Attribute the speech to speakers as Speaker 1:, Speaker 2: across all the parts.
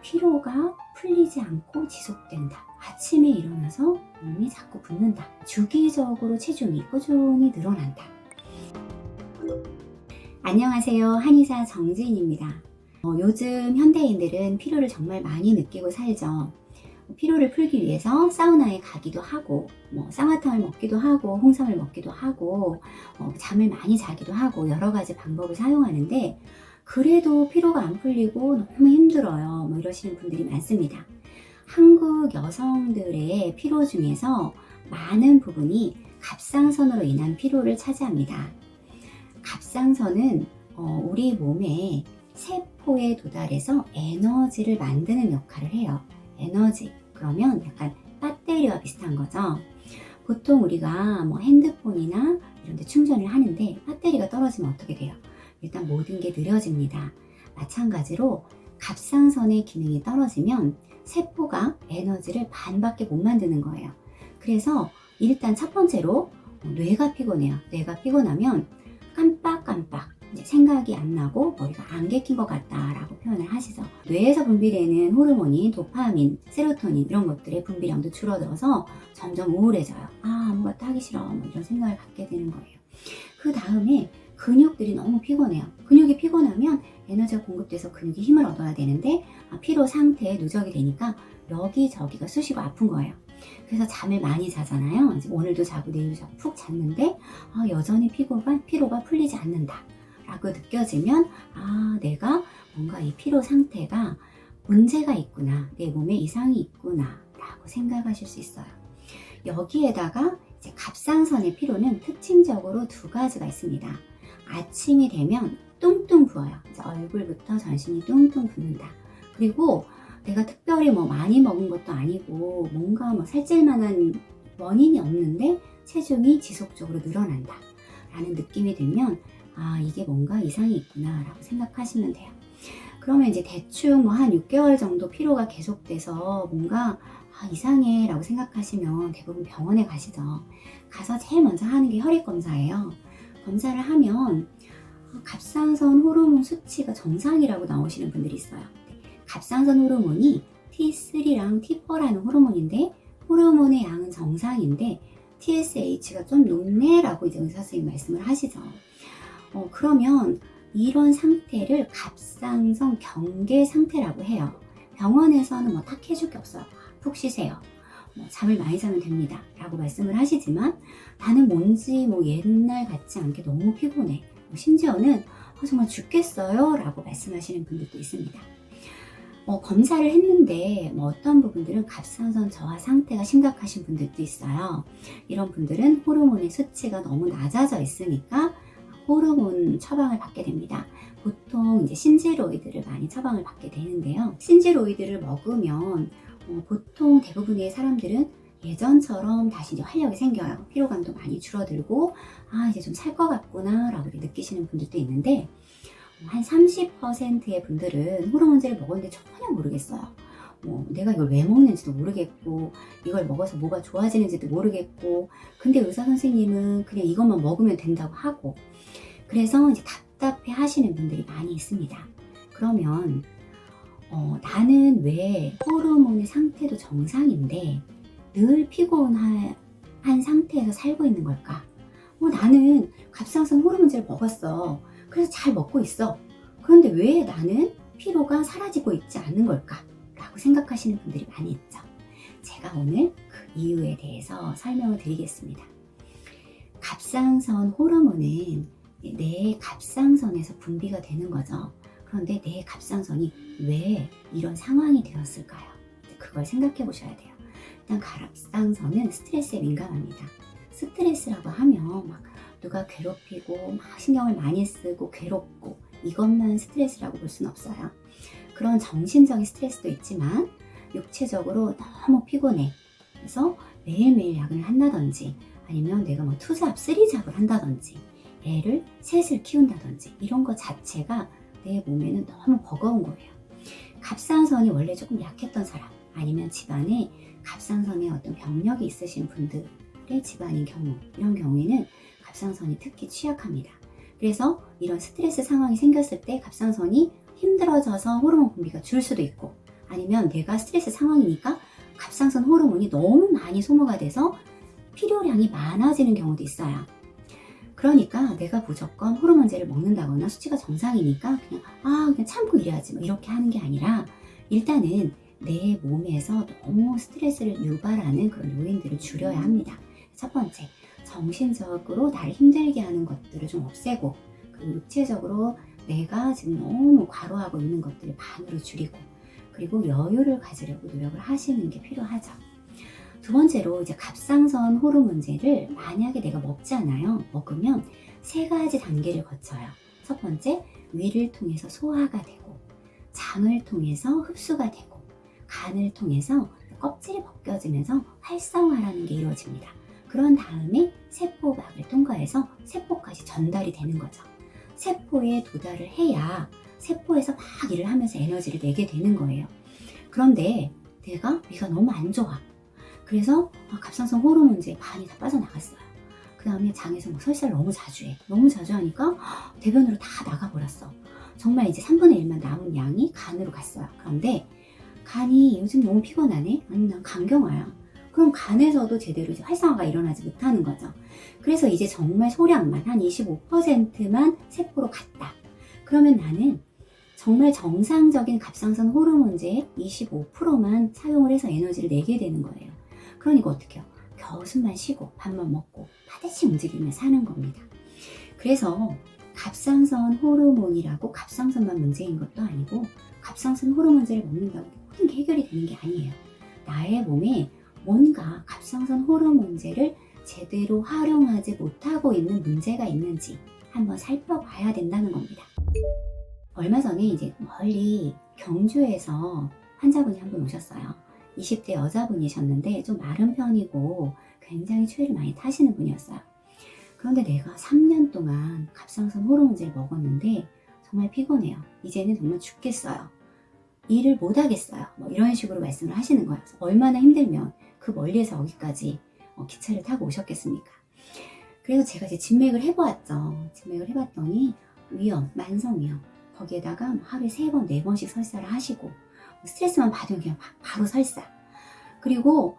Speaker 1: 피로가 풀리지 않고 지속된다. 아침에 일어나서 몸이 자꾸 붓는다. 주기적으로 체중이 꾸준히 늘어난다. 안녕하세요. 한의사 정지인입니다. 요즘 현대인들은 피로를 정말 많이 느끼고 살죠. 피로를 풀기 위해서 사우나에 가기도 하고, 쌍화탕을 먹기도 하고, 홍삼을 먹기도 하고, 잠을 많이 자기도 하고, 여러 가지 방법을 사용하는데, 그래도 피로가 안 풀리고 너무 힘들어요. 이러시는 분들이 많습니다. 한국 여성들의 피로 중에서 많은 부분이 갑상선으로 인한 피로를 차지합니다. 갑상선은 우리 몸의 세포에 도달해서 에너지를 만드는 역할을 해요. 에너지, 그러면 약간 배터리와 비슷한 거죠. 보통 우리가 핸드폰이나 이런 데 충전을 하는데 배터리가 떨어지면 어떻게 돼요? 일단 모든 게 느려집니다. 마찬가지로 갑상선의 기능이 떨어지면 세포가 에너지를 반밖에 못 만드는 거예요. 그래서 일단 첫 번째로 뇌가 피곤해요. 뇌가 피곤하면 깜빡깜빡 생각이 안 나고 머리가 안 개낀 것 같다라고 표현을 하시죠. 뇌에서 분비되는 호르몬인 도파민, 세로토닌 이런 것들의 분비량도 줄어들어서 점점 우울해져요. 아무것도 하기 싫어 이런 생각을 갖게 되는 거예요. 그 다음에 근육들이 너무 피곤해요. 근육이 피곤하면 에너지가 공급돼서 근육이 힘을 얻어야 되는데 피로 상태에 누적이 되니까 여기저기가 쑤시고 아픈 거예요. 그래서 잠을 많이 자잖아요. 이제 오늘도 자고 내일도 자고 푹 잤는데 여전히 피로가 풀리지 않는다 라고 느껴지면 내가 뭔가 이 피로 상태가 문제가 있구나, 내 몸에 이상이 있구나 라고 생각하실 수 있어요. 여기에다가 이제 갑상선의 피로는 특징적으로 두 가지가 있습니다. 아침이 되면 뚱뚱 부어요. 이제 얼굴부터 전신이 뚱뚱 붓는다. 그리고 내가 특별히 많이 먹은 것도 아니고 뭔가 살찔 만한 원인이 없는데 체중이 지속적으로 늘어난다 라는 느낌이 들면 이게 뭔가 이상이 있구나 라고 생각하시면 돼요. 그러면 이제 대충 한 6개월 정도 피로가 계속돼서 뭔가 이상해 라고 생각하시면 대부분 병원에 가시죠. 가서 제일 먼저 하는 게 혈액 검사예요. 검사를 하면 갑상선 호르몬 수치가 정상이라고 나오시는 분들이 있어요. 갑상선 호르몬이 T3랑 T4라는 호르몬인데 호르몬의 양은 정상인데 TSH가 좀 높네 라고 이제 의사 선생님 말씀을 하시죠. 그러면 이런 상태를 갑상선 경계 상태라고 해요. 병원에서는 탁 해줄 게 없어요. 푹 쉬세요. 잠을 많이 자면 됩니다 라고 말씀을 하시지만 나는 뭔지 옛날 같지 않게 너무 피곤해. 심지어는 정말 죽겠어요 라고 말씀하시는 분들도 있습니다. 검사를 했는데 어떤 부분들은 갑상선 저하 상태가 심각하신 분들도 있어요. 이런 분들은 호르몬의 수치가 너무 낮아져 있으니까 호르몬 처방을 받게 됩니다. 보통 이제 신제로이드를 많이 처방을 받게 되는데요. 신제로이드를 먹으면 보통 대부분의 사람들은 예전처럼 다시 이제 활력이 생겨요. 피로감도 많이 줄어들고 이제 좀 살 것 같구나 라고 느끼시는 분들도 있는데 한 30%의 분들은 호르몬제를 먹었는데 전혀 모르겠어요. 내가 이걸 왜 먹는지도 모르겠고 이걸 먹어서 뭐가 좋아지는지도 모르겠고 근데 의사 선생님은 그냥 이것만 먹으면 된다고 하고 그래서 이제 답답해 하시는 분들이 많이 있습니다. 그러면 나는 왜 호르몬의 상태도 정상인데 늘 피곤한 상태에서 살고 있는 걸까? 나는 갑상선 호르몬제를 먹었어. 그래서 잘 먹고 있어. 그런데 왜 나는 피로가 사라지고 있지 않는 걸까? 라고 생각하시는 분들이 많이 있죠. 제가 오늘 그 이유에 대해서 설명을 드리겠습니다. 갑상선 호르몬은 내 갑상선에서 분비가 되는 거죠. 그런데 내 갑상선이 왜 이런 상황이 되었을까요? 그걸 생각해 보셔야 돼요. 일단 갑상선은 스트레스에 민감합니다. 스트레스라고 하면 누가 괴롭히고 신경을 많이 쓰고 괴롭고 이것만 스트레스라고 볼 수는 없어요. 그런 정신적인 스트레스도 있지만 육체적으로 너무 피곤해. 그래서 매일매일 야근을 한다든지 아니면 내가 투잡, 쓰리잡을 한다든지 애를 셋을 키운다든지 이런 것 자체가 내 몸에는 너무 버거운 거예요. 갑상선이 원래 조금 약했던 사람 아니면 집안에 갑상선에 어떤 병력이 있으신 분들의 집안인 경우 이런 경우에는 갑상선이 특히 취약합니다. 그래서 이런 스트레스 상황이 생겼을 때 갑상선이 힘들어져서 호르몬 분비가 줄 수도 있고 아니면 내가 스트레스 상황이니까 갑상선 호르몬이 너무 많이 소모가 돼서 필요량이 많아지는 경우도 있어요. 그러니까 내가 무조건 호르몬제를 먹는다거나 수치가 정상이니까 그냥 참고 이래야지 뭐 이렇게 하는 게 아니라 일단은 내 몸에서 너무 스트레스를 유발하는 그런 요인들을 줄여야 합니다. 첫 번째, 정신적으로 나를 힘들게 하는 것들을 좀 없애고, 그리고 육체적으로 내가 지금 너무 과로하고 있는 것들을 반으로 줄이고, 그리고 여유를 가지려고 노력을 하시는 게 필요하죠. 두 번째로 이제 갑상선 호르몬제를 만약에 내가 먹잖아요. 먹으면 세 가지 단계를 거쳐요. 첫 번째, 위를 통해서 소화가 되고, 장을 통해서 흡수가 되고, 간을 통해서 껍질이 벗겨지면서 활성화라는 게 이루어집니다. 그런 다음에 세포막을 통과해서 세포까지 전달이 되는 거죠. 세포에 도달을 해야 세포에서 막 일을 하면서 에너지를 내게 되는 거예요. 그런데 내가 위가 너무 안 좋아. 그래서 갑상선 호르몬제에 반이 다 빠져나갔어요. 그 다음에 장에서 막 설사를 너무 자주 해. 너무 자주 하니까 대변으로 다 나가버렸어. 정말 이제 3분의 1만 남은 양이 간으로 갔어요. 그런데 간이 요즘 너무 피곤하네? 아니 난 간경화야. 그럼 간에서도 제대로 이제 활성화가 일어나지 못하는 거죠. 그래서 이제 정말 소량만 한 25%만 세포로 갔다. 그러면 나는 정말 정상적인 갑상선 호르몬제의 25%만 사용을 해서 에너지를 내게 되는 거예요. 그러니까 어떻게 해요? 겨우숨만 쉬고 밥만 먹고 파대치 움직이며 사는 겁니다. 그래서 갑상선 호르몬이라고 갑상선만 문제인 것도 아니고 갑상선 호르몬제를 먹는다고 모든 게 해결이 되는 게 아니에요. 나의 몸에 뭔가 갑상선 호르몬제를 제대로 활용하지 못하고 있는 문제가 있는지 한번 살펴봐야 된다는 겁니다. 얼마 전에 이제 멀리 경주에서 환자분이 한 분 오셨어요. 20대 여자분이셨는데 좀 마른 편이고 굉장히 추위를 많이 타시는 분이었어요. 그런데 내가 3년 동안 갑상선 호르몬제를 먹었는데 정말 피곤해요. 이제는 정말 죽겠어요. 일을 못 하겠어요. 뭐 이런 식으로 말씀을 하시는 거예요. 얼마나 힘들면 그 멀리에서 여기까지 기차를 타고 오셨겠습니까? 그래서 제가 이제 진맥을 해보았죠. 진맥을 해봤더니 위염, 만성위염, 거기에다가 하루에 3번, 4번씩 설사를 하시고 스트레스만 받으면 그냥 바로 설사. 그리고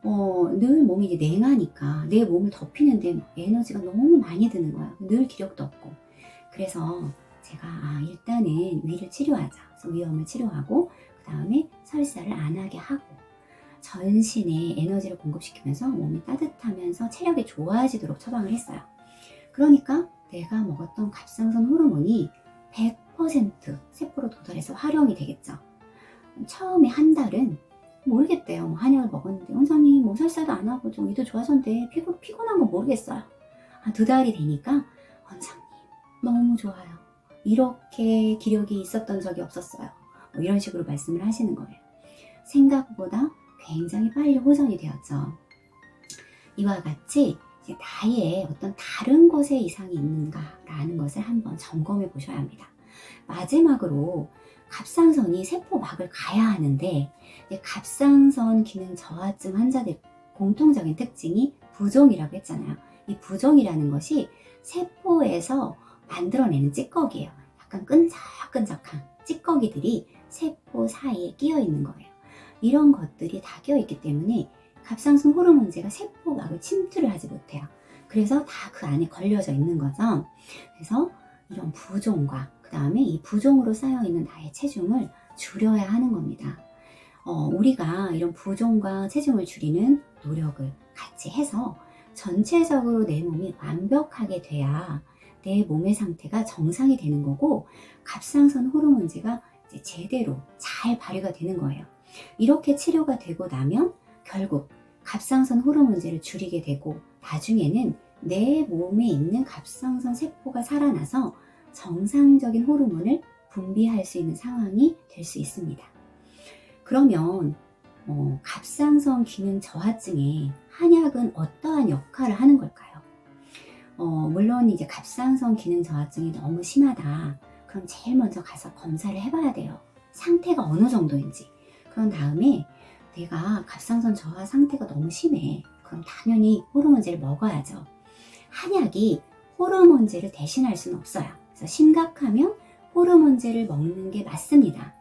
Speaker 1: 늘 몸이 이제 냉하니까 내 몸을 덮이는데 에너지가 너무 많이 드는 거야. 늘 기력도 없고. 그래서 제가 일단은 위를 치료하자. 그래서 위염을 치료하고 그 다음에 설사를 안 하게 하고 전신에 에너지를 공급시키면서 몸이 따뜻하면서 체력이 좋아지도록 처방을 했어요. 그러니까 내가 먹었던 갑상선 호르몬이 100% 세포로 도달해서 활용이 되겠죠. 처음에 한 달은 모르겠대요. 한약을 먹었는데 원장님 뭐 설사도 안 하고 좀 위도 좋아졌는데 피곤한 건 모르겠어요. 2달이 되니까 원장님 너무 좋아요. 이렇게 기력이 있었던 적이 없었어요. 뭐 이런 식으로 말씀을 하시는 거예요. 생각보다 굉장히 빨리 호전이 되었죠. 이와 같이 이제 나의 어떤 다른 곳에 이상이 있는가라는 것을 한번 점검해 보셔야 합니다. 마지막으로 갑상선이 세포막을 가야 하는데 갑상선 기능 저하증 환자들 공통적인 특징이 부종이라고 했잖아요. 이 부종이라는 것이 세포에서 만들어내는 찌꺼기예요. 약간 끈적끈적한 찌꺼기들이 세포 사이에 끼어 있는 거예요. 이런 것들이 다 끼어 있기 때문에 갑상선 호르몬제가 세포막을 침투를 하지 못해요. 그래서 다 그 안에 걸려져 있는 거죠. 그래서 이런 부종과 그 다음에 이 부종으로 쌓여있는 나의 체중을 줄여야 하는 겁니다. 우리가 이런 부종과 체중을 줄이는 노력을 같이 해서 전체적으로 내 몸이 완벽하게 돼야 내 몸의 상태가 정상이 되는 거고 갑상선 호르몬제가 이제 제대로 잘 발휘가 되는 거예요. 이렇게 치료가 되고 나면 결국 갑상선 호르몬제를 줄이게 되고 나중에는 내 몸에 있는 갑상선 세포가 살아나서 정상적인 호르몬을 분비할 수 있는 상황이 될 수 있습니다. 그러면 갑상선 기능 저하증에 한약은 어떠한 역할을 하는 걸까요? 물론 이제 갑상선 기능 저하증이 너무 심하다. 그럼 제일 먼저 가서 검사를 해봐야 돼요. 상태가 어느 정도인지. 그런 다음에 내가 갑상선 저하 상태가 너무 심해. 그럼 당연히 호르몬제를 먹어야죠. 한약이 호르몬제를 대신할 수는 없어요. 그래서 심각하면 호르몬제를 먹는 게 맞습니다.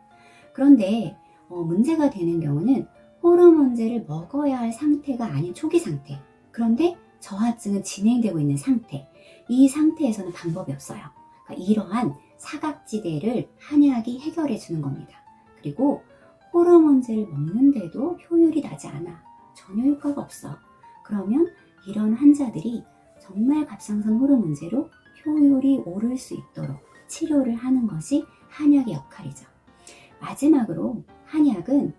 Speaker 1: 그런데 문제가 되는 경우는 호르몬제를 먹어야 할 상태가 아닌 초기 상태. 그런데 저하증은 진행되고 있는 상태. 이 상태에서는 방법이 없어요. 그러니까 이러한 사각지대를 한약이 해결해 주는 겁니다. 그리고 호르몬제를 먹는데도 효율이 나지 않아. 전혀 효과가 없어. 그러면 이런 환자들이 정말 갑상선 호르몬제로 효율이 오를 수 있도록 치료를 하는 것이 한약의 역할이죠. 마지막으로 한약은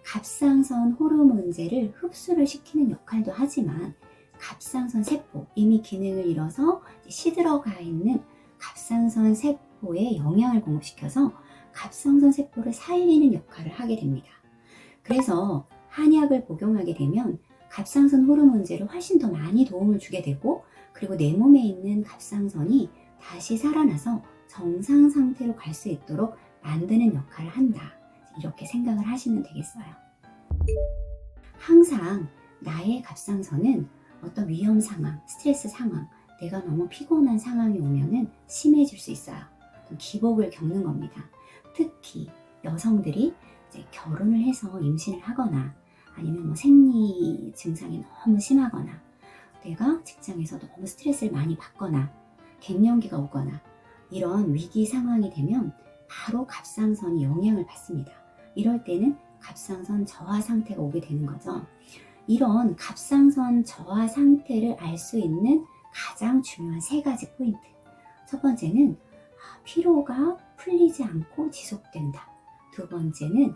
Speaker 1: 갑상선 호르몬제를 흡수를 시키는 역할도 하지만 갑상선 세포, 이미 기능을 잃어서 시들어가 있는 갑상선 세포에 영양을 공급시켜서 갑상선 세포를 살리는 역할을 하게 됩니다. 그래서 한약을 복용하게 되면 갑상선 호르몬제를 훨씬 더 많이 도움을 주게 되고, 그리고 내 몸에 있는 갑상선이 다시 살아나서 정상 상태로 갈 수 있도록 만드는 역할을 한다. 이렇게 생각을 하시면 되겠어요. 항상 나의 갑상선은 어떤 위험 상황, 스트레스 상황, 내가 너무 피곤한 상황이 오면은 심해질 수 있어요. 기복을 겪는 겁니다. 특히 여성들이 이제 결혼을 해서 임신을 하거나 아니면 생리 증상이 너무 심하거나 내가 직장에서 너무 스트레스를 많이 받거나 갱년기가 오거나 이런 위기 상황이 되면 바로 갑상선이 영향을 받습니다. 이럴 때는 갑상선 저하 상태가 오게 되는 거죠. 이런 갑상선 저하 상태를 알 수 있는 가장 중요한 3가지 포인트. 첫 번째는 피로가 풀리지 않고 지속된다. 두 번째는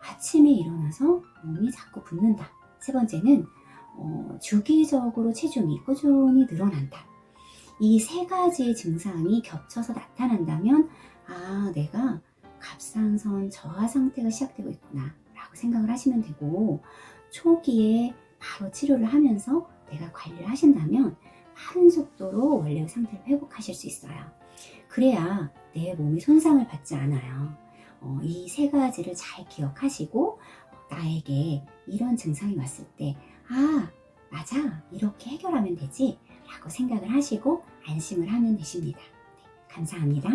Speaker 1: 아침에 일어나서 몸이 자꾸 붓는다. 세 번째는 주기적으로 체중이 꾸준히 늘어난다. 이 3가지 증상이 겹쳐서 나타난다면 내가 갑상선 저하 상태가 시작되고 있구나 라고 생각을 하시면 되고, 초기에 바로 치료를 하면서 내가 관리를 하신다면 빠른 속도로 원래의 상태를 회복하실 수 있어요. 그래야 내 몸이 손상을 받지 않아요. 이 3가지를 잘 기억하시고 나에게 이런 증상이 왔을 때 맞아, 이렇게 해결하면 되지 라고 생각을 하시고 안심을 하면 되십니다. 네, 감사합니다.